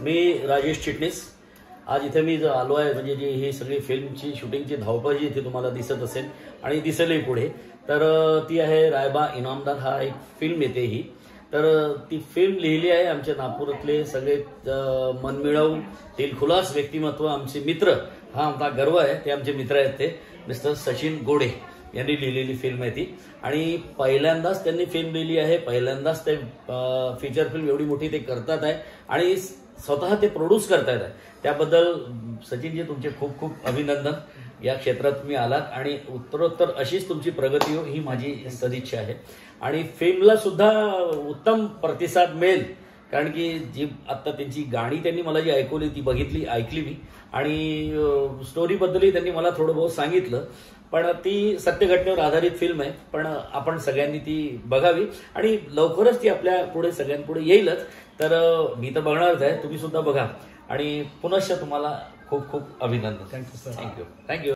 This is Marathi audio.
मी राजेश चिटणीस. आज इथे मी आलो आहे म्हणजे जी ही सगळी फिल्मची शूटिंगची धावपळ जी इथे तुम्हाला दिसत असेल आणि दिसेलही पुढे, तर ती आहे रायबा इनामदार हा एक फिल्म येते ही. तर ती फिल्म लिहिली आहे आमच्या नागपुरातले सगळे मनमिळाऊ दिलखुलास व्यक्तिमत्व, आमचे मित्र. हा आमचा गर्व आहे, ते आमचे मित्र आहेत. ते मिस्टर सचिन गोडे यांनी लिहिलेली फिल्म आहे ती. आणि पहिल्यांदाच त्यांनी फिल्म लिहिली आहे, पहिल्यांदाच ते फीचर फिल्म एवढी मोठी ते करतात आहे आणि स्वतः ते प्रोड्यूस करतायत आहे. त्याबद्दल सचिनजी तुमचे खूप खूप अभिनंदन. या क्षेत्रात तुम्ही आलात आणि उत्तरोत्तर अशीच तुमची प्रगती हो ही माझी सदिच्छा आहे. आणि फिल्मला सुद्धा उत्तम प्रतिसाद मिळेल, कारण की जी आता त्यांची गाणी त्यांनी मला जी ऐकवली ती ऐकली मी. आणि स्टोरीबद्दलही त्यांनी मला थोडं बहुत सांगितलं. पण ती सत्य घटनेवर आधारित फिल्म आहे, पण आपण सगळ्यांनी ती बघावी आणि लवकरच ती आपल्या पुढे सगळ्यांपुढे येईलच. तर मी तर बघणारच आहे, तुम्ही सुद्धा बघा. आणि पुनश्च तुम्हाला खूप खूप अभिनंदन. Thank you sir. थँक्यू.